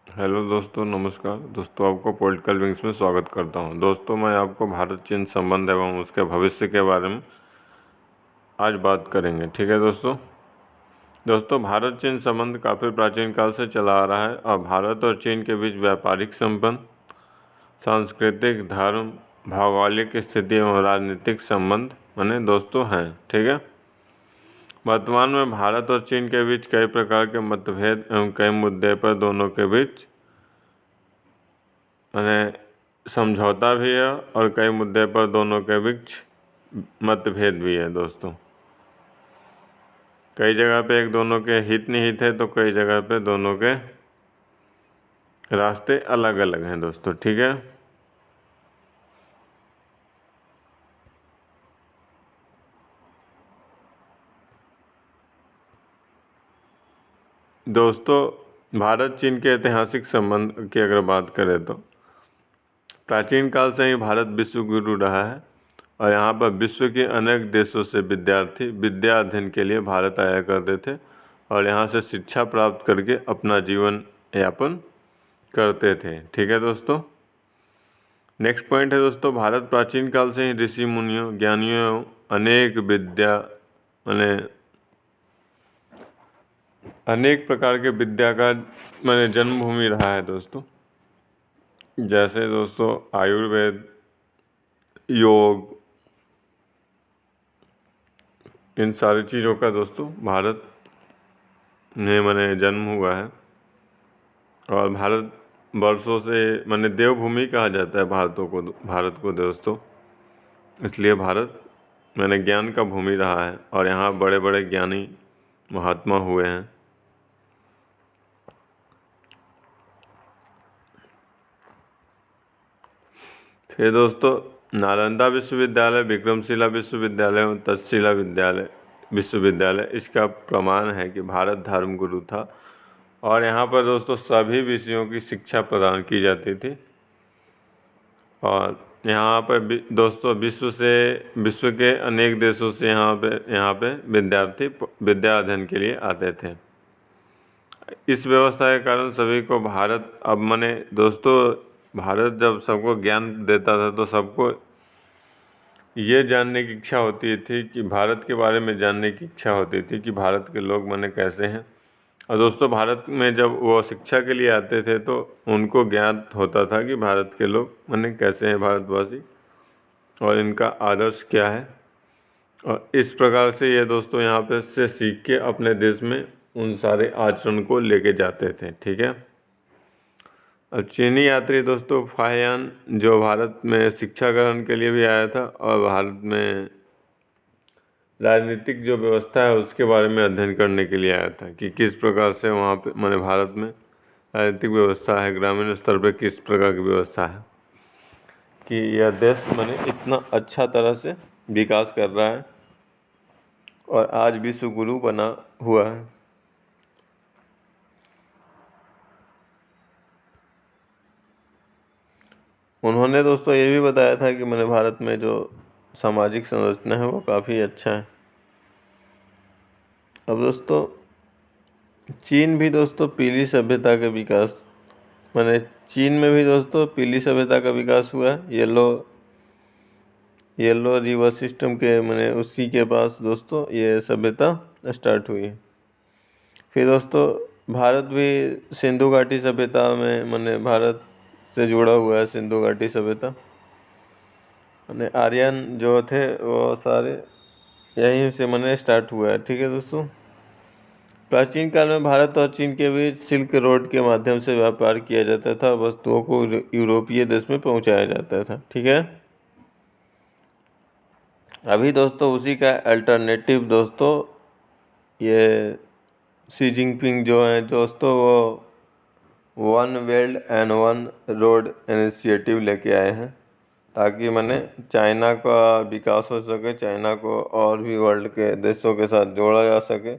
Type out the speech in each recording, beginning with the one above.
Hello दोस्तों, नमस्कार दोस्तों। आपको पॉलिटिकल विंग्स में स्वागत करता हूं। दोस्तों, मैं आपको भारत चीन संबंध एवं उसके भविष्य के बारे में आज बात करेंगे। ठीक है दोस्तों, भारत चीन संबंध काफ़ी प्राचीन काल से चला आ रहा है और भारत और चीन के बीच व्यापारिक संबंध, सांस्कृतिक, धर्म, भौगोलिक स्थिति एवं राजनीतिक संबंध दोस्तों हैं। ठीक है। वर्तमान में भारत और चीन के बीच कई प्रकार के मतभेद एवं कई मुद्दे पर दोनों के बीच समझौता भी है और कई मुद्दे पर दोनों के बीच मतभेद भी है दोस्तों। कई जगह पे एक दोनों के हित निहित है तो कई जगह पे दोनों के रास्ते अलग अलग हैं दोस्तों। ठीक है। दोस्तों, भारत चीन के ऐतिहासिक संबंध की अगर बात करें तो प्राचीन काल से ही भारत विश्व गुरु रहा है और यहाँ पर विश्व के अनेक देशों से विद्यार्थी विद्या अध्ययन के लिए भारत आया करते थे और यहाँ से शिक्षा प्राप्त करके अपना जीवन यापन करते थे। ठीक है दोस्तों। नेक्स्ट पॉइंट है दोस्तों, भारत प्राचीन काल से ही ऋषि मुनियों, ज्ञानियों एवं अनेक विद्या अनेक प्रकार के विद्या का जन्मभूमि रहा है दोस्तों। जैसे दोस्तों आयुर्वेद, योग, इन सारी चीज़ों का दोस्तों भारत में जन्म हुआ है और भारत वर्षों से देवभूमि कहा जाता है भारत को दोस्तों। इसलिए भारत ज्ञान का भूमि रहा है और यहाँ बड़े बड़े ज्ञानी महात्मा हुए हैं। फिर दोस्तों नालंदा विश्वविद्यालय, विक्रमशिला विश्वविद्यालय और तक्षशिला विश्वविद्यालय इसका प्रमाण है कि भारत धर्मगुरु था और यहाँ पर दोस्तों सभी विषयों की शिक्षा प्रदान की जाती थी। और यहाँ पर दोस्तों विश्व के अनेक देशों से यहाँ पे विद्यार्थी विद्या अध्ययन के लिए आते थे। इस व्यवस्था के कारण सभी को भारत दोस्तों भारत जब सबको ज्ञान देता था तो सबको ये जानने की इच्छा होती थी कि भारत के बारे में जानने की इच्छा होती थी कि भारत के लोग कैसे हैं। और दोस्तों भारत में जब वो शिक्षा के लिए आते थे तो उनको ज्ञात होता था कि भारत के लोग कैसे हैं भारतवासी और इनका आदर्श क्या है। और इस प्रकार से ये दोस्तों यहाँ पे से सीख के अपने देश में उन सारे आचरण को लेके जाते थे। ठीक है। अब चीनी यात्री दोस्तों फाहियान जो भारत में शिक्षा ग्रहण के लिए भी आया था और भारत में राजनीतिक जो व्यवस्था है उसके बारे में अध्ययन करने के लिए आया था कि किस प्रकार से वहाँ पे भारत में राजनीतिक व्यवस्था है, ग्रामीण स्तर पे किस प्रकार की व्यवस्था है कि यह देश इतना अच्छा तरह से विकास कर रहा है और आज विश्व गुरु बना हुआ है। उन्होंने दोस्तों ये भी बताया था कि भारत में जो सामाजिक संरचना है वो काफ़ी अच्छा है। अब दोस्तों चीन भी दोस्तों पीली सभ्यता का विकास चीन में भी दोस्तों पीली सभ्यता का विकास हुआ है। येलो रिवर सिस्टम के उसी के पास दोस्तों ये सभ्यता स्टार्ट हुई है। फिर दोस्तों भारत भी सिंधु घाटी सभ्यता में भारत से जुड़ा हुआ है। सिंधु घाटी सभ्यता आर्यन जो थे वो सारे यहीं से स्टार्ट हुआ है। ठीक है दोस्तों। प्राचीन काल में भारत और चीन के बीच सिल्क रोड के माध्यम से व्यापार किया जाता था, वस्तुओं को यूरोपीय देश में पहुंचाया जाता था। ठीक है। अभी दोस्तों उसी का अल्टरनेटिव दोस्तों ये शी जिनपिंग जो है दोस्तों वो one belt and one road initiative लेके आए हैं ताकि चाइना का विकास हो सके, चाइना को और भी वर्ल्ड के देशों के साथ जोड़ा जा सके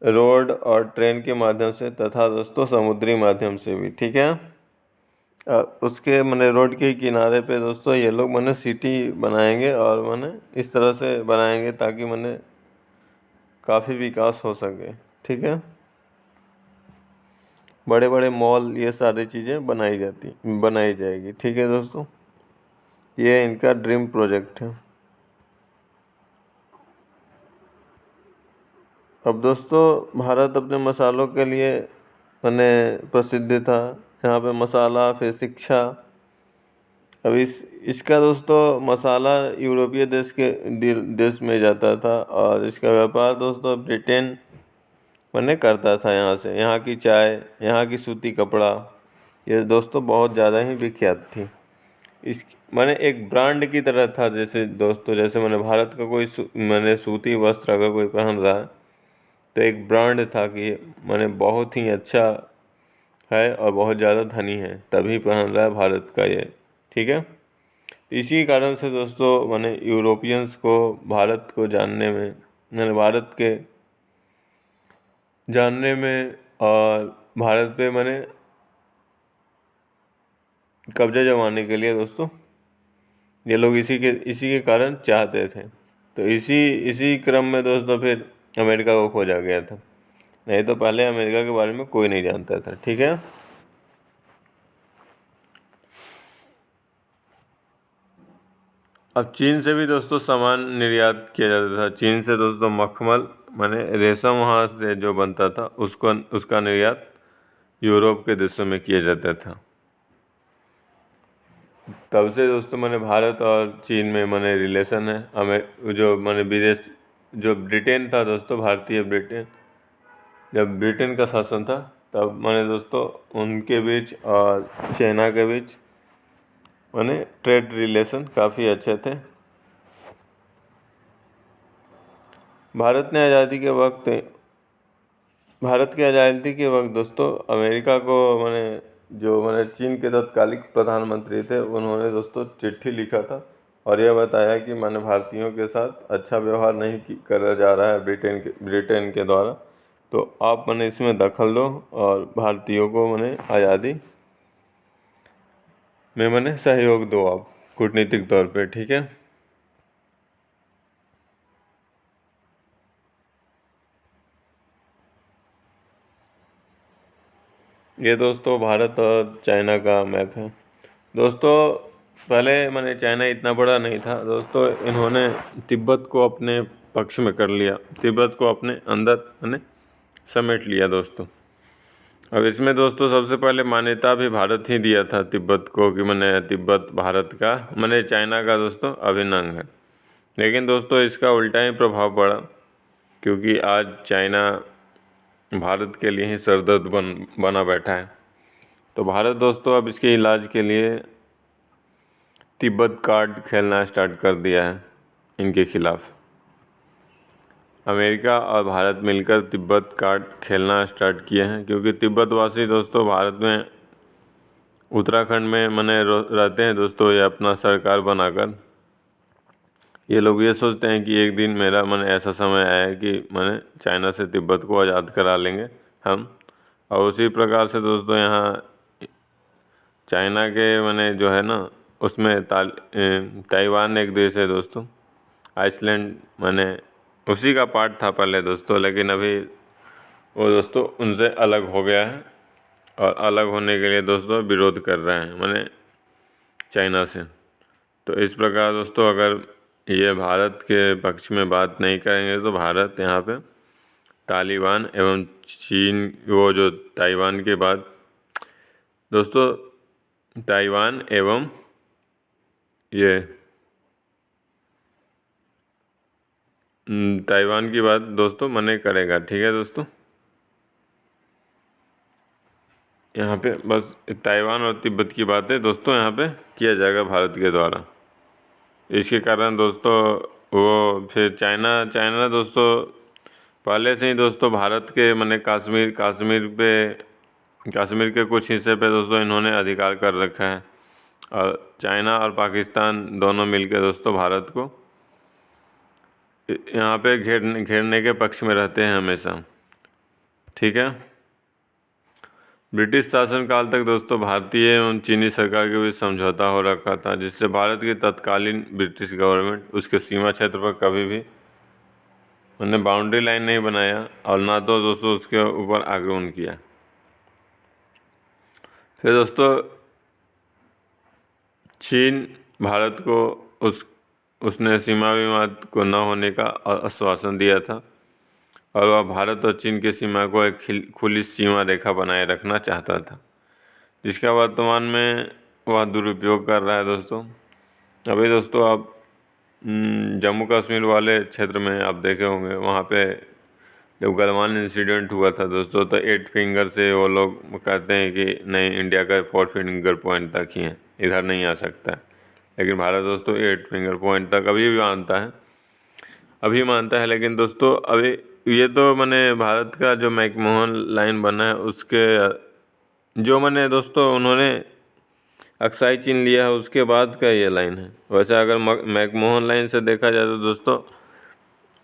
रोड और ट्रेन के माध्यम से तथा दोस्तों समुद्री माध्यम से भी। ठीक है। उसके रोड के किनारे पे दोस्तों ये लोग सिटी बनाएंगे और इस तरह से बनाएंगे ताकि काफ़ी विकास हो सके। ठीक है। बड़े बड़े मॉल, ये सारी चीज़ें बनाई जाएगी। ठीक है दोस्तों, ये इनका ड्रीम प्रोजेक्ट है। अब दोस्तों भारत अपने मसालों के लिए प्रसिद्ध था। यहाँ पे मसाला, फिर शिक्षा। अब इसका दोस्तों मसाला यूरोपीय देश में जाता था, और इसका व्यापार दोस्तों ब्रिटेन करता था। यहाँ की चाय, यहाँ की सूती कपड़ा, ये दोस्तों बहुत ज़्यादा ही विख्यात थी। इस एक ब्रांड की तरह था। जैसे दोस्तों, जैसे भारत का कोई सूती वस्त्र अगर कोई पहन रहा है तो एक ब्रांड था कि बहुत ही अच्छा है और बहुत ज़्यादा धनी है, तभी पहन रहा है भारत का ये। ठीक है, इसी कारण से दोस्तों यूरोपियंस को भारत को जानने में, भारत के जानने में और भारत पे कब्जा जमाने के लिए दोस्तों ये लोग इसी के कारण चाहते थे। तो इसी क्रम में दोस्तों फिर अमेरिका को खोजा गया था। नहीं तो पहले अमेरिका के बारे में कोई नहीं जानता था। ठीक है, अब चीन से भी दोस्तों सामान निर्यात किया जाता था। चीन से दोस्तों मखमल रेशम वहाँ से जो बनता था उसका निर्यात यूरोप के देशों में किया जाता था। तब से दोस्तों भारत और चीन में रिलेशन है। जो विदेश, जो ब्रिटेन था दोस्तों, भारतीय ब्रिटेन, जब ब्रिटेन का शासन था तब दोस्तों उनके बीच और चाइना के बीच ट्रेड रिलेशन काफ़ी अच्छे थे। भारत की आज़ादी के वक्त दोस्तों अमेरिका को जो चीन के तत्कालीन प्रधानमंत्री थे, उन्होंने दोस्तों चिट्ठी लिखा था और यह बताया कि भारतीयों के साथ अच्छा व्यवहार नहीं करा जा रहा है ब्रिटेन के द्वारा, तो आप इसमें दखल दो और भारतीयों को आज़ादी में सहयोग दो आप कूटनीतिक तौर पे। ठीक है, ये दोस्तों भारत और चाइना का मैप है। दोस्तों पहले चाइना इतना बड़ा नहीं था दोस्तों, इन्होंने तिब्बत को अपने पक्ष में कर लिया, तिब्बत को अपने अंदर समेट लिया दोस्तों। अब इसमें दोस्तों सबसे पहले मान्यता भी भारत ही दिया था तिब्बत को कि तिब्बत भारत का चाइना का दोस्तों अभिन्न अंग है। लेकिन दोस्तों इसका उल्टा ही प्रभाव पड़ा, क्योंकि आज चाइना भारत के लिए ही सरदर्द बना बैठा है। तो भारत दोस्तों अब इसके इलाज के लिए तिब्बत कार्ड खेलना स्टार्ट कर दिया है इनके खिलाफ। अमेरिका और भारत मिलकर तिब्बत कार्ड खेलना स्टार्ट किए हैं, क्योंकि तिब्बतवासी दोस्तों भारत में उत्तराखंड में रहते हैं दोस्तों। ये अपना सरकार बनाकर ये लोग ये सोचते हैं कि एक दिन मेरा ऐसा समय आया कि चाइना से तिब्बत को आज़ाद करा लेंगे हम। और उसी प्रकार से दोस्तों यहाँ चाइना के जो है ना, उसमें ताइवान एक देश है दोस्तों, आइसलैंड उसी का पार्ट था पहले दोस्तों, लेकिन अभी वो दोस्तों उनसे अलग हो गया है और अलग होने के लिए दोस्तों विरोध कर रहे हैं चाइना से। तो इस प्रकार दोस्तों अगर ये भारत के पक्ष में बात नहीं करेंगे तो भारत यहाँ पे तालिबान एवं चीन, वो जो ताइवान के बाद दोस्तों ताइवान एवं ये ताइवान की बात दोस्तों करेगा। ठीक है दोस्तों, यहाँ पे बस ताइवान और तिब्बत की बातें दोस्तों यहाँ पे किया जाएगा भारत के द्वारा। इसके कारण दोस्तों वो फिर चाइना दोस्तों पहले से ही दोस्तों भारत के कश्मीर के कुछ हिस्से पे दोस्तों इन्होंने अधिकार कर रखा है। और चाइना और पाकिस्तान दोनों मिलकर दोस्तों भारत को यहाँ पे घेरने के पक्ष में रहते हैं हमेशा। ठीक है, ब्रिटिश शासन काल तक दोस्तों भारतीय एवं चीनी सरकार के बीच समझौता हो रखा था, जिससे भारत की तत्कालीन ब्रिटिश गवर्नमेंट उसके सीमा क्षेत्र पर कभी भी बाउंड्री लाइन नहीं बनाया और ना तो दोस्तों उसके ऊपर आक्रमण किया। फिर दोस्तों चीन भारत को उसने सीमा विवाद को न होने का आश्वासन दिया था और वह भारत और चीन की सीमा को एक खुली सीमा रेखा बनाए रखना चाहता था, जिसका वर्तमान में वह दुरुपयोग कर रहा है दोस्तों। अभी दोस्तों आप जम्मू कश्मीर वाले क्षेत्र में आप देखे होंगे, वहाँ पे जब गलवान इंसिडेंट हुआ था दोस्तों, तो 8 फिंगर से वो लोग कहते हैं कि नहीं, इंडिया का 4 फिंगर पॉइंट तक ही है, इधर नहीं आ सकता है। लेकिन भारत दोस्तों 8 फिंगर पॉइंट तक अभी मानता है। लेकिन दोस्तों अभी ये तो मैंने भारत का जो मैकमोहन लाइन बना है उसके जो मैंने दोस्तों उन्होंने अक्साई चीन लिया है उसके बाद का ये लाइन है। वैसे अगर मैकमोहन लाइन से देखा जाए तो दोस्तों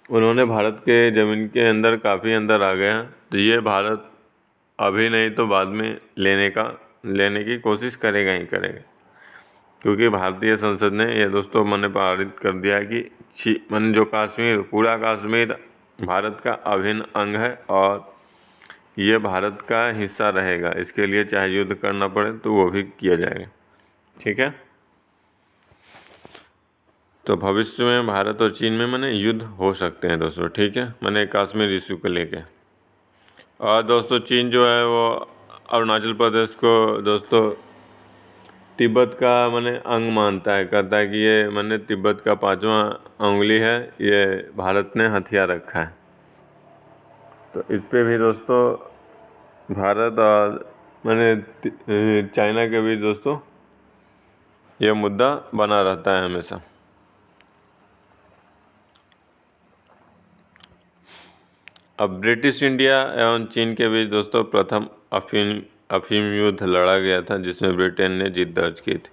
उन्होंने भारत के ज़मीन के अंदर काफ़ी अंदर आ गए हैं, तो ये भारत अभी नहीं तो बाद में लेने की कोशिश करेगा ही करेगा, क्योंकि भारतीय संसद ने ये दोस्तों मैंने पारित कर दिया है कि जो पूरा कश्मीर भारत का अभिन्न अंग है और ये भारत का हिस्सा रहेगा। इसके लिए चाहे युद्ध करना पड़े तो वो भी किया जाएगा, ठीक है। तो भविष्य में भारत और चीन में युद्ध हो सकते हैं दोस्तों, ठीक है, कश्मीर इशू को लेके। और दोस्तों चीन जो है वो अरुणाचल प्रदेश को दोस्तों तिब्बत का अंग मानता है, कहता है कि ये तिब्बत का 5वां उंगली है, ये भारत ने हथिया रखा है। तो इस पे भी दोस्तों भारत और चाइना के बीच दोस्तों ये मुद्दा बना रहता है हमेशा। अब ब्रिटिश इंडिया एवं चीन के बीच दोस्तों प्रथम अफीम युद्ध लड़ा गया था, जिसमें ब्रिटेन ने जीत दर्ज की थी।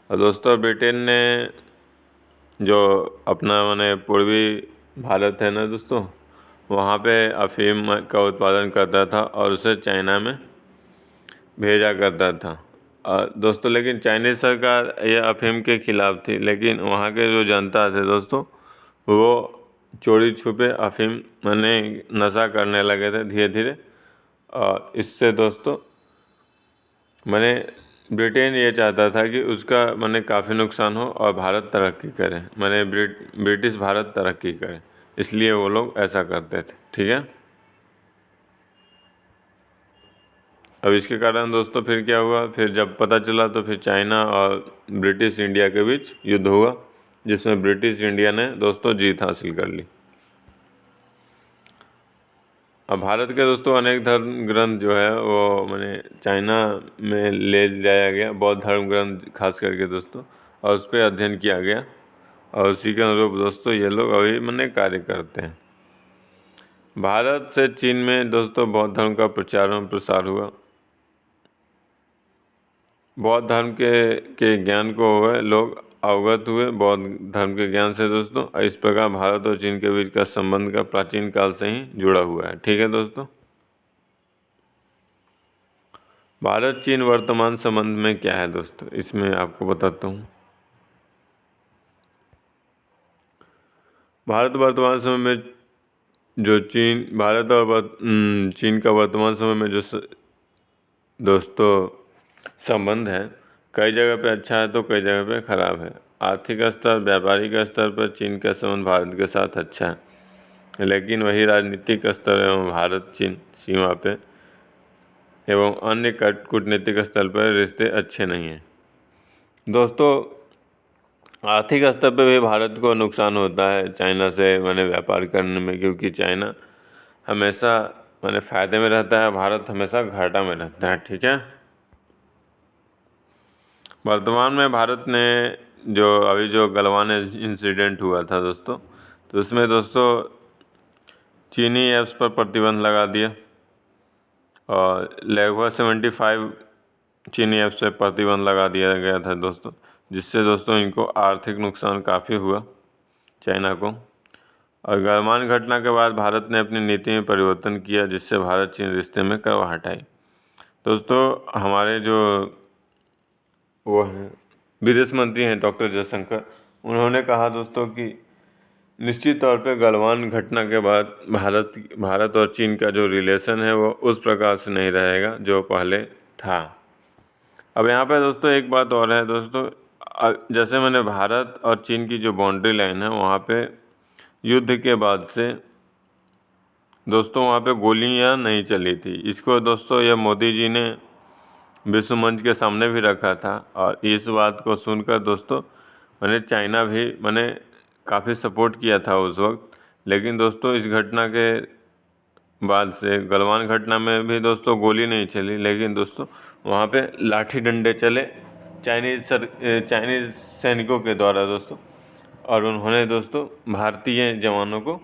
और दोस्तों ब्रिटेन ने जो अपना पूर्वी भारत है ना दोस्तों, वहाँ पे अफीम का उत्पादन करता था और उसे चाइना में भेजा करता था। दोस्तों लेकिन चाइनीज़ सरकार ये अफीम के खिलाफ़ थी, लेकिन वहाँ के जो जनता थे दोस्तों वो चोरी छुपे अफीम नशा करने लगे थे धीरे धीरे। और इससे दोस्तों ब्रिटेन ये चाहता था कि उसका काफ़ी नुकसान हो और भारत तरक्की करे, ब्रिटिश भारत तरक्की करे, इसलिए वो लोग ऐसा करते थे, ठीक है। अब इसके कारण दोस्तों फिर क्या हुआ, फिर जब पता चला तो फिर चाइना और ब्रिटिश इंडिया के बीच युद्ध हुआ, जिसमें ब्रिटिश इंडिया ने दोस्तों जीत हासिल कर ली। अब भारत के दोस्तों अनेक धर्म ग्रंथ जो है वो चाइना में ले जाया गया, बौद्ध धर्म ग्रंथ खास करके दोस्तों, और उस पर अध्ययन किया गया और उसी के अनुरूप दोस्तों ये लोग अभी कार्य करते हैं। भारत से चीन में दोस्तों बौद्ध धर्म का प्रचार एवं प्रसार हुआ। बौद्ध धर्म के ज्ञान को लोग अवगत हुए बौद्ध धर्म के ज्ञान से दोस्तों। इस प्रकार भारत और चीन के बीच का संबंध का प्राचीन काल से ही जुड़ा हुआ है, ठीक है दोस्तों। भारत चीन वर्तमान संबंध में क्या है दोस्तों, इसमें आपको बताता हूँ। भारत वर्तमान समय में जो भारत और चीन का वर्तमान समय में जो दोस्तों संबंध है, कई जगह पे अच्छा है तो कई जगह पे ख़राब है। आर्थिक स्तर, व्यापारिक स्तर पर चीन का संबंध भारत के साथ अच्छा है, लेकिन वही राजनीतिक स्तर एवं भारत चीन सीमा पे एवं अन्य कूटनीतिक स्तर पर रिश्ते अच्छे नहीं हैं दोस्तों। आर्थिक स्तर पर भी भारत को नुकसान होता है चाइना से व्यापार करने में, क्योंकि चाइना हमेशा फ़ायदे में रहता है, भारत हमेशा घाटा में रहता है, ठीक है। वर्तमान में भारत ने जो गलवान इंसिडेंट हुआ था दोस्तों, तो उसमें दोस्तों चीनी ऐप्स पर प्रतिबंध लगा दिया और लगभग 75 चीनी ऐप्स पर प्रतिबंध लगा दिया गया था दोस्तों, जिससे दोस्तों इनको आर्थिक नुकसान काफ़ी हुआ चाइना को। और गलवान घटना के बाद भारत ने अपनी नीति में परिवर्तन किया, जिससे भारत चीन रिश्ते में करवाहट आई दोस्तों। हमारे जो वो हैं विदेश मंत्री हैं डॉक्टर जयशंकर, उन्होंने कहा दोस्तों कि निश्चित तौर पे गलवान घटना के बाद भारत और चीन का जो रिलेशन है वो उस प्रकार से नहीं रहेगा जो पहले था। अब यहाँ पे दोस्तों एक बात और है दोस्तों, जैसे मैंने भारत और चीन की जो बाउंड्री लाइन है वहाँ पे युद्ध के बाद से दोस्तों वहाँ पे गोलियाँ नहीं चली थी। इसको दोस्तों ये मोदी जी ने विश्व मंच के सामने भी रखा था, और इस बात को सुनकर दोस्तों मैंने चाइना भी मैंने काफ़ी सपोर्ट किया था उस वक्त। लेकिन दोस्तों इस घटना के बाद से, गलवान घटना में भी दोस्तों गोली नहीं चली, लेकिन दोस्तों वहाँ पे लाठी डंडे चले चाइनीज़ सैनिकों के द्वारा दोस्तों, और उन्होंने दोस्तों भारतीय जवानों को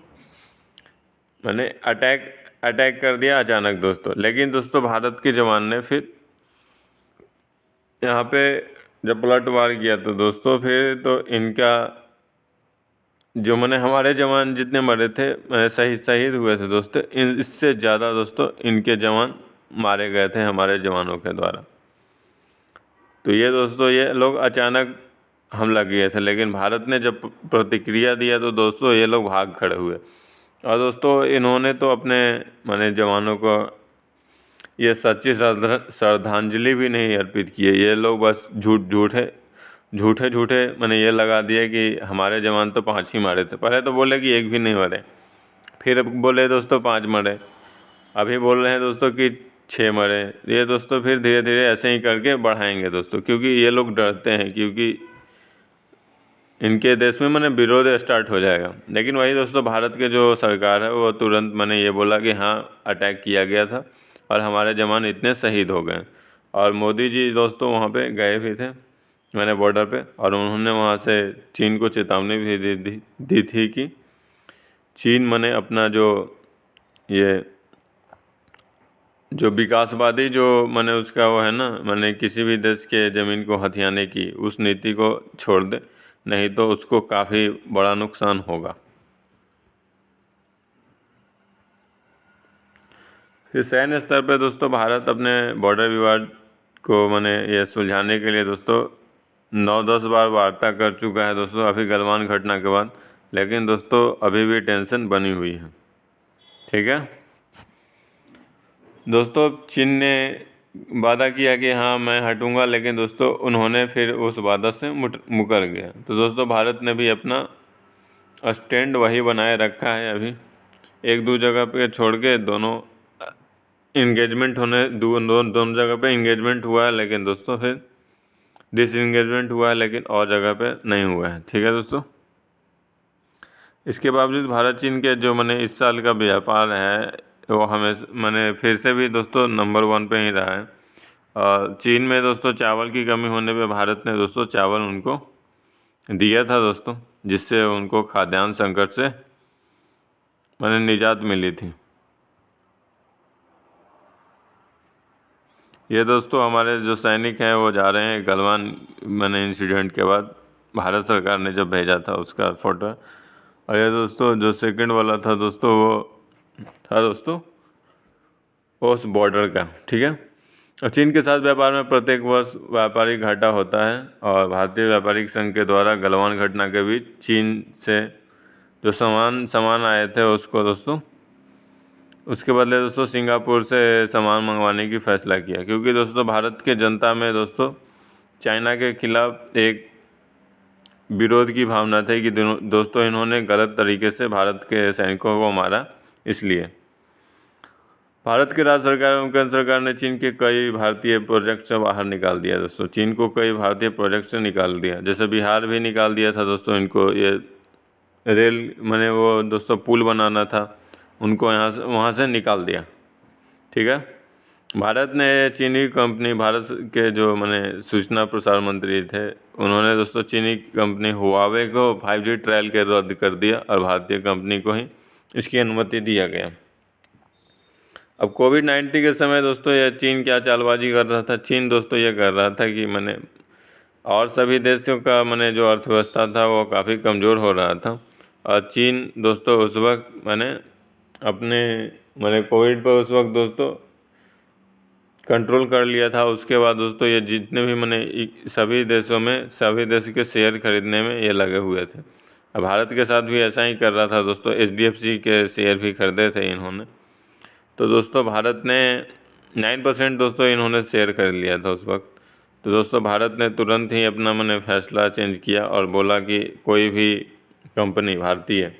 मैंने अटैक कर दिया अचानक दोस्तों। लेकिन दोस्तों भारत के जवान ने फिर यहाँ पे जब पलटवार किया तो दोस्तों फिर तो इनका जो मैंने हमारे जवान जितने मरे थे शहीद हुए थे दोस्तों, इससे ज़्यादा दोस्तों इनके जवान मारे गए थे हमारे जवानों के द्वारा। तो ये दोस्तों ये लोग अचानक हमला किए थे, लेकिन भारत ने जब प्रतिक्रिया दिया तो दोस्तों ये लोग भाग खड़े हुए। और दोस्तों इन्होंने तो अपने माने जवानों को ये सच्ची श्रद्धांजलि भी नहीं अर्पित की है। ये लोग बस झूठे मैंने ये लगा दिया कि हमारे जवान तो 5 ही मारे थे। पहले तो बोले कि एक भी नहीं मरे, फिर बोले दोस्तों 5 मरे, अभी बोल रहे हैं दोस्तों कि 6 मरे। ये दोस्तों फिर धीरे धीरे ऐसे ही करके बढ़ाएंगे दोस्तों, क्योंकि ये लोग डरते हैं, क्योंकि इनके देश में मैंने विरोध स्टार्ट हो जाएगा। लेकिन वही दोस्तों भारत के जो सरकार है वो तुरंत मैंने ये बोला कि हाँ अटैक किया गया था और हमारे जवान इतने शहीद हो गए। और मोदी जी दोस्तों वहाँ पे गए भी थे मैंने बॉर्डर पे, और उन्होंने वहाँ से चीन को चेतावनी भी दी थी कि चीन मैंने अपना ये जो विकासवादी जो मैंने उसका वो है ना, मैंने किसी भी देश के ज़मीन को हथियाने की उस नीति को छोड़ दे, नहीं तो उसको काफ़ी बड़ा नुकसान होगा। फिर सैन्य स्तर पे दोस्तों भारत अपने बॉर्डर विवाद को मैंने ये सुलझाने के लिए दोस्तों 9-10 बार वार्ता कर चुका है दोस्तों अभी गलवान घटना के बाद। लेकिन दोस्तों अभी भी टेंशन बनी हुई है। ठीक है दोस्तों, चीन ने वादा किया कि हाँ मैं हटूंगा, लेकिन दोस्तों उन्होंने फिर उस वादा से मुकर गया। तो दोस्तों भारत ने भी अपना स्टैंड वही बनाए रखा है। अभी 1-2 जगह पे छोड़ के दोनों इंगेजमेंट होने दोनों जगह पे इंगेजमेंट हुआ है, लेकिन दोस्तों फिर डिसएंगेजमेंट हुआ है, लेकिन और जगह पे नहीं हुआ है। ठीक है दोस्तों, इसके बावजूद भारत चीन के जो मैंने इस साल का व्यापार है वो हमें मैंने फिर से भी दोस्तों नंबर 1 पे ही रहा है। और चीन में दोस्तों चावल की कमी होने पे भारत ने दोस्तों चावल उनको दिया था दोस्तों, जिससे उनको खाद्यान्न संकट से मैंने निजात मिली थी। ये दोस्तों हमारे जो सैनिक हैं वो जा रहे हैं गलवान मैंने इंसिडेंट के बाद, भारत सरकार ने जब भेजा था उसका फ़ोटो। और ये दोस्तों जो सेकंड वाला था दोस्तों वो था दोस्तों उस बॉर्डर का। ठीक है, और चीन के साथ व्यापार में प्रत्येक वर्ष व्यापारिक घाटा होता है, और भारतीय व्यापारिक संघ के द्वारा गलवान घटना के बीच चीन से जो सामान आए थे उसको दोस्तों उसके बदले दोस्तों सिंगापुर से सामान मंगवाने की फ़ैसला किया, क्योंकि दोस्तों भारत के जनता में दोस्तों चाइना के खिलाफ़ एक विरोध की भावना थी कि दोस्तों इन्होंने गलत तरीके से भारत के सैनिकों को मारा। इसलिए भारत की राज्य सरकार एवं केंद्र सरकार ने चीन के कई भारतीय प्रोजेक्ट से बाहर निकाल दिया दोस्तों। चीन को कई भारतीय प्रोजेक्ट से निकाल दिया, जैसे बिहार भी निकाल दिया था दोस्तों। इनको ये रेल मैंने वो दोस्तों पुल बनाना था, उनको वहाँ से निकाल दिया। ठीक है, भारत ने चीनी कंपनी, भारत के जो मैंने सूचना प्रसार मंत्री थे उन्होंने दोस्तों चीनी कंपनी हुआवे को 5G ट्रायल के रद्द कर दिया, और भारतीय कंपनी को ही इसकी अनुमति दिया गया। अब कोविड-19 के समय दोस्तों ये चीन क्या चालबाजी कर रहा था। चीन दोस्तों ये कर रहा था कि मैंने और सभी देशों का मैंने जो अर्थव्यवस्था था वो काफ़ी कमज़ोर हो रहा था, और चीन दोस्तों उस वक्त मैंने कोविड पर उस वक्त दोस्तों कंट्रोल कर लिया था। उसके बाद दोस्तों ये जितने भी मैंने सभी देश के शेयर खरीदने में ये लगे हुए थे। अब भारत के साथ भी ऐसा ही कर रहा था दोस्तों, HDFC के शेयर भी खरीदे थे इन्होंने। तो दोस्तों भारत ने 9% दोस्तों इन्होंने शेयर खरीद लिया था उस वक्त। तो दोस्तों भारत ने तुरंत ही अपना मैंने फैसला चेंज किया और बोला कि कोई भी कंपनी भारतीय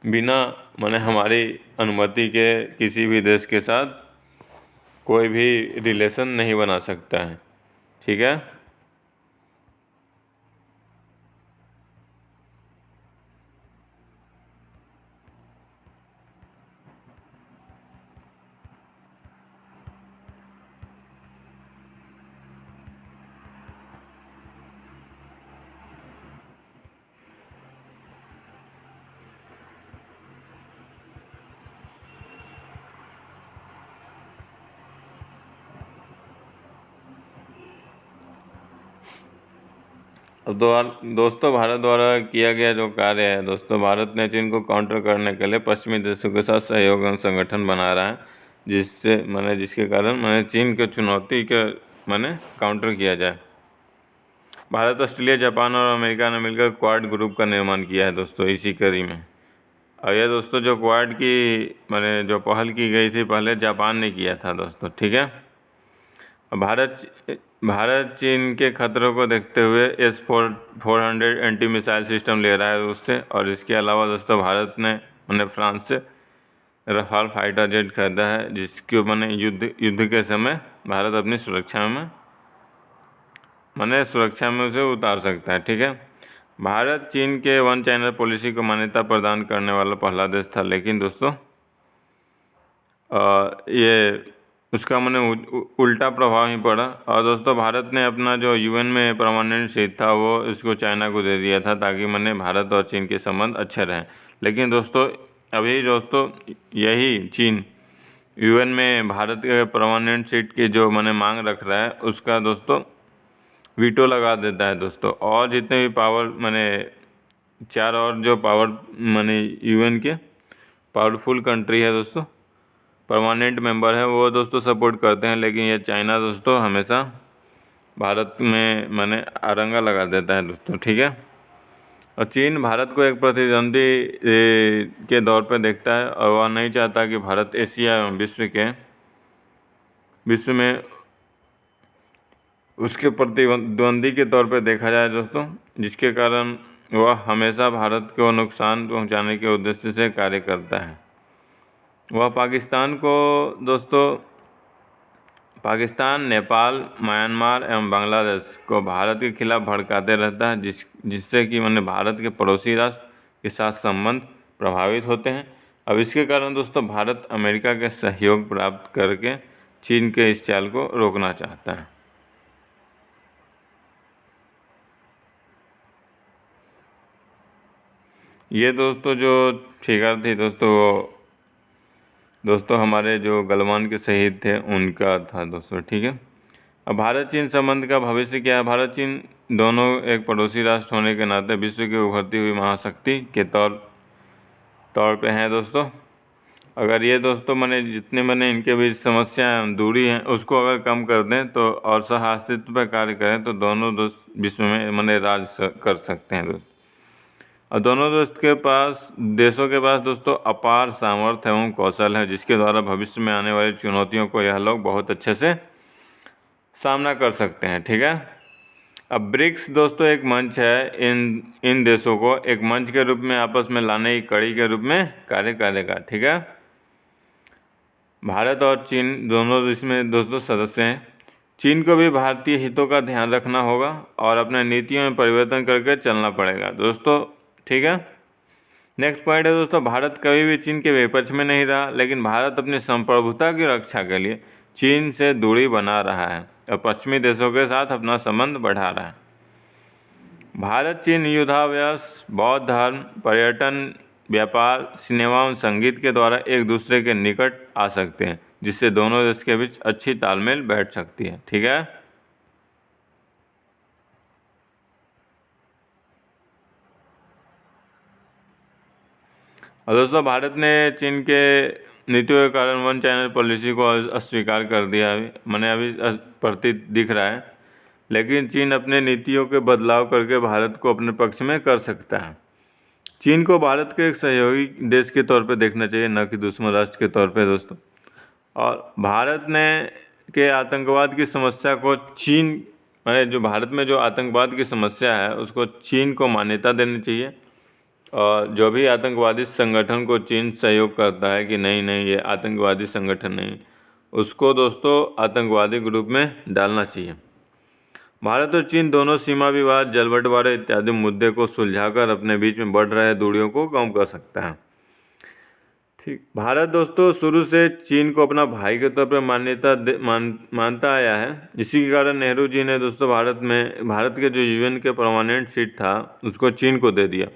बिना मैंने हमारी अनुमति के किसी भी देश के साथ कोई भी रिलेशन नहीं बना सकता है। ठीक है। अब दोस्तों भारत द्वारा किया गया जो कार्य है दोस्तों, भारत ने चीन को काउंटर करने के लिए पश्चिमी देशों के साथ सहयोग संगठन बना रहा है, जिसके कारण चीन के चुनौती के काउंटर किया जाए। भारत, ऑस्ट्रेलिया, जापान और अमेरिका ने मिलकर क्वाड ग्रुप का निर्माण किया है दोस्तों इसी कड़ी में। और ये दोस्तों जो क्वाड की जो पहल की गई थी पहले जापान ने किया था दोस्तों। ठीक है। भारत चीन के खतरों को देखते हुए S-400 एंटी मिसाइल सिस्टम ले रहा है उससे। और इसके अलावा दोस्तों भारत ने फ्रांस से रफाल फाइटर जेट खरीदा है, जिसको युद्ध के समय भारत अपनी सुरक्षा में उसे उतार सकता है। ठीक है। भारत चीन के वन चाइना पॉलिसी को मान्यता प्रदान करने वाला पहला देश था, लेकिन दोस्तों ये उसका उल्टा प्रभाव ही पड़ा। और दोस्तों भारत ने अपना जो UN में परमानेंट सीट था वो इसको चाइना को दे दिया था, ताकि भारत और चीन के संबंध अच्छे रहें। लेकिन दोस्तों अभी दोस्तों यही चीन UN में भारत के परमानेंट सीट की जो मांग रख रहा है उसका दोस्तों वीटो लगा देता है दोस्तों। और जितने भी पावर 4 और जो पावर UN के पावरफुल कंट्री है दोस्तों, परमानेंट मेंबर है, वो दोस्तों सपोर्ट करते हैं। लेकिन ये चाइना दोस्तों हमेशा भारत में अरंगा लगा देता है दोस्तों। ठीक है। और चीन भारत को एक प्रतिद्वंदी के दौर पर देखता है, और वह नहीं चाहता कि भारत एशिया एवं विश्व में उसके प्रतिद्वंदी के तौर पर देखा जाए दोस्तों, जिसके कारण वह हमेशा भारत को नुकसान पहुंचाने के उद्देश्य से कार्य करता है। वह पाकिस्तान, नेपाल, म्यांमार एवं बांग्लादेश को भारत के खिलाफ भड़काते रहता है, जिससे कि भारत के पड़ोसी राष्ट्र के साथ संबंध प्रभावित होते हैं। अब इसके कारण दोस्तों भारत अमेरिका के सहयोग प्राप्त करके चीन के इस चाल को रोकना चाहता है। ये दोस्तों जो फिगर थी दोस्तों हमारे जो गलवान के शहीद थे उनका था दोस्तों। ठीक है। अब भारत चीन संबंध का भविष्य क्या है। भारत चीन दोनों एक पड़ोसी राष्ट्र होने के नाते विश्व की उभरती हुई महाशक्ति के तौर पे हैं दोस्तों। अगर ये दोस्तों जितने इनके बीच समस्याएं दूरी हैं उसको अगर कम कर दें तो और सह अस्तित्व पर कार्य करें तो दोनों दोस्त विश्व में राज कर सकते हैं दोस्तों। और दोनों देशों के पास दोस्तों अपार सामर्थ्य एवं कौशल है, जिसके द्वारा भविष्य में आने वाली चुनौतियों को यह लोग बहुत अच्छे से सामना कर सकते हैं। ठीक है। अब ब्रिक्स दोस्तों एक मंच है, इन देशों को एक मंच के रूप में आपस में लाने की कड़ी के रूप में कार्य करेगा। ठीक है। भारत और चीन दोनों इसमें दोस्तों सदस्य हैं। चीन को भी भारतीय हितों का ध्यान रखना होगा और अपने नीतियों में परिवर्तन करके चलना पड़ेगा दोस्तों। ठीक है। नेक्स्ट पॉइंट है दोस्तों, भारत कभी भी चीन के विपक्ष में नहीं रहा, लेकिन भारत अपनी संप्रभुता की रक्षा के लिए चीन से दूरी बना रहा है और पश्चिमी देशों के साथ अपना संबंध बढ़ा रहा है। भारत चीन युद्धाभ्यास, बौद्ध धर्म, पर्यटन, व्यापार, सिनेमा और संगीत के द्वारा एक दूसरे के निकट आ सकते हैं, जिससे दोनों देश के बीच अच्छी तालमेल बैठ सकती है। ठीक है। और दोस्तों भारत ने चीन के नीतियों के कारण वन चाइना पॉलिसी को अस्वीकार कर दिया है। अभी प्रतीत दिख रहा है, लेकिन चीन अपने नीतियों के बदलाव करके भारत को अपने पक्ष में कर सकता है। चीन को भारत के एक सहयोगी देश के तौर पर देखना चाहिए, न कि दुश्मन राष्ट्र के तौर पर दोस्तों। और भारत ने के आतंकवाद की समस्या को चीन माने जो भारत में जो आतंकवाद की समस्या है उसको चीन को मान्यता देनी चाहिए, और जो भी आतंकवादी संगठन को चीन सहयोग करता है कि नहीं नहीं ये आतंकवादी संगठन नहीं, उसको दोस्तों आतंकवादी ग्रुप में डालना चाहिए। भारत और चीन दोनों सीमा विवाद, जल बंटवारे इत्यादि मुद्दे को सुलझाकर अपने बीच में बढ़ रहे दूरियों को कम कर सकता है। ठीक, भारत दोस्तों शुरू से चीन को अपना भाई के तौर पर मानता आया है। इसी के कारण नेहरू जी ने दोस्तों भारत के जो यूएन के परमानेंट सीट था उसको चीन को दे दिया,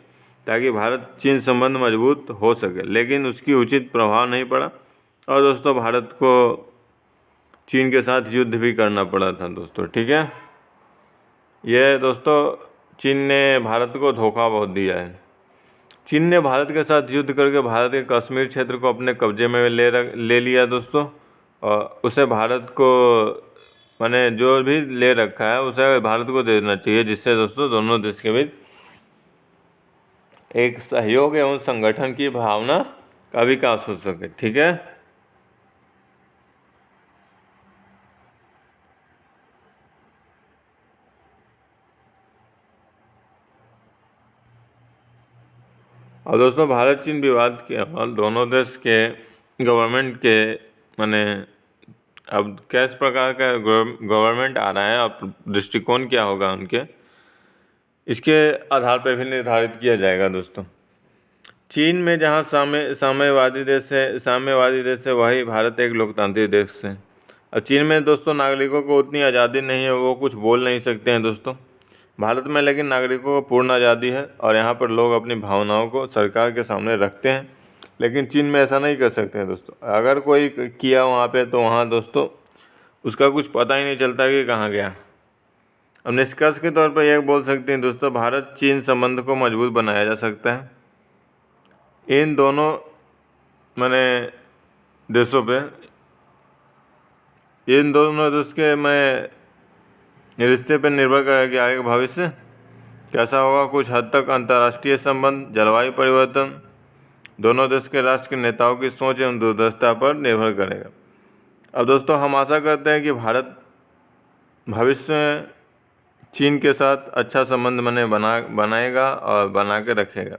ताकि भारत चीन संबंध मजबूत हो सके। लेकिन उसकी उचित प्रभाव नहीं पड़ा, और दोस्तों भारत को चीन के साथ युद्ध भी करना पड़ा था दोस्तों। ठीक है, यह दोस्तों चीन ने भारत को धोखा बहुत दिया है। चीन ने भारत के साथ युद्ध करके भारत के कश्मीर क्षेत्र को अपने कब्जे में ले लिया दोस्तों, और उसे भारत को माने जो भी ले रखा है उसे भारत को दे देना चाहिए, जिससे दोस्तों दोनों देश के बीच एक सहयोग एवं संगठन की भावना का विकास हो सके। ठीक है, और दोस्तों भारत चीन विवाद के हाल दोनों देश के गवर्नमेंट के माने अब किस प्रकार का गवर्नमेंट आ रहा है और दृष्टिकोण क्या होगा उनके, इसके आधार पर भी निर्धारित किया जाएगा दोस्तों। चीन में जहाँ साम्यवादी देश है वही भारत एक लोकतांत्रिक देश है। अब चीन में दोस्तों नागरिकों को उतनी आज़ादी नहीं है, वो कुछ बोल नहीं सकते हैं दोस्तों। भारत में लेकिन नागरिकों को पूर्ण आज़ादी है, और यहाँ पर लोग अपनी भावनाओं को सरकार के सामने रखते हैं। लेकिन चीन में ऐसा नहीं कर सकते हैं दोस्तों। अगर कोई किया वहाँ पे तो वहाँ दोस्तों उसका कुछ पता ही नहीं चलता कि कहाँ गया। अब निष्कर्ष के तौर पर यह बोल सकते हैं दोस्तों, भारत चीन संबंध को मजबूत बनाया जा सकता है। इन दोनों माने देशों पे, इन दोनों देश के रिश्ते पर निर्भर करेगा कि आगे का भविष्य कैसा होगा। कुछ हद तक अंतर्राष्ट्रीय संबंध, जलवायु परिवर्तन, दोनों देश के राष्ट्र के नेताओं की सोच एवं दूरदर्शिता पर निर्भर करेगा। अब दोस्तों हम आशा करते हैं कि भारत भविष्य में चीन के साथ अच्छा संबंध बनाएगा और बना के रखेगा।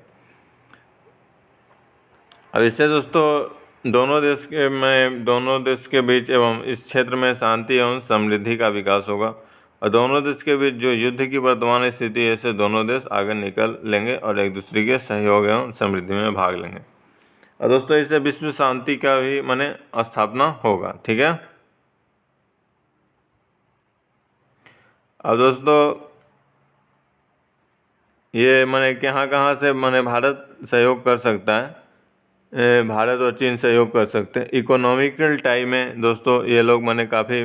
अब इससे दोस्तों दोनों देश के बीच एवं इस क्षेत्र में शांति एवं समृद्धि का विकास होगा, और दोनों देश के बीच जो युद्ध की वर्तमान स्थिति है इससे दोनों देश आगे निकल लेंगे और एक दूसरे के सहयोग एवं समृद्धि में भाग लेंगे। और दोस्तों इससे विश्व शांति का भी स्थापना होगा। ठीक है, अब दोस्तों ये कहाँ से भारत सहयोग कर सकता है, भारत और चीन सहयोग कर सकते हैं। इकोनॉमिकल टाई में दोस्तों ये लोग काफ़ी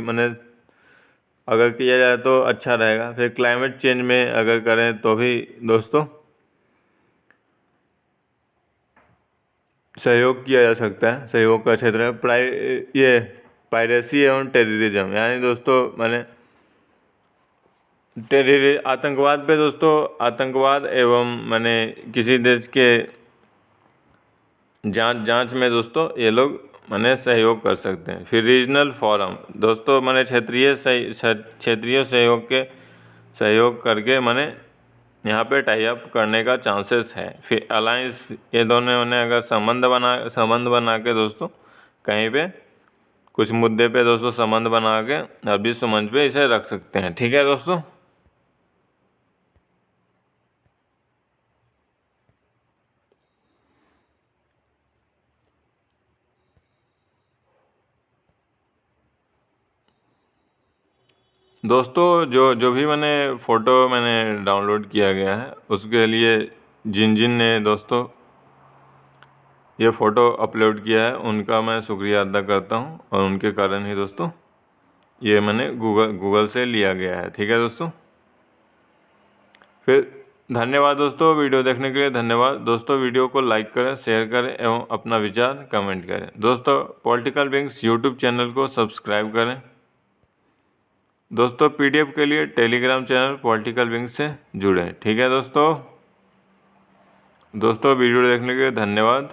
अगर किया जाए तो अच्छा रहेगा। फिर क्लाइमेट चेंज में अगर करें तो भी दोस्तों सहयोग किया जा सकता है। सहयोग का क्षेत्र है ये पायरेसी एवं टेररिज्म, यानी दोस्तों आतंकवाद पे दोस्तों, आतंकवाद एवं किसी देश के जांच में दोस्तों ये लोग सहयोग कर सकते हैं। फिर रीजनल फोरम दोस्तों क्षेत्रीय सहयोग करके यहाँ पे टाई अप करने का चांसेस है। फिर अलायंस, ये दोनों ने अगर संबंध बना के दोस्तों कहीं पे कुछ मुद्दे पे दोस्तों संबंध बना के विश्व मंच पे इसे रख सकते हैं। ठीक है दोस्तों, जो भी फ़ोटो डाउनलोड किया गया है उसके लिए जिन ने दोस्तों ये फ़ोटो अपलोड किया है उनका मैं शुक्रिया अदा करता हूँ, और उनके कारण ही दोस्तों ये गूगल से लिया गया है। ठीक है दोस्तों, फिर धन्यवाद दोस्तों, वीडियो देखने के लिए धन्यवाद दोस्तों। वीडियो को लाइक करें, शेयर करें एवं अपना विचार कमेंट करें दोस्तों। पॉलिटिकल विंग्स यूट्यूब चैनल को सब्सक्राइब करें दोस्तों। पीडीएफ के लिए टेलीग्राम चैनल पॉलिटिकल विंग्स से जुड़ें। ठीक है दोस्तों, वीडियो देखने के लिए धन्यवाद।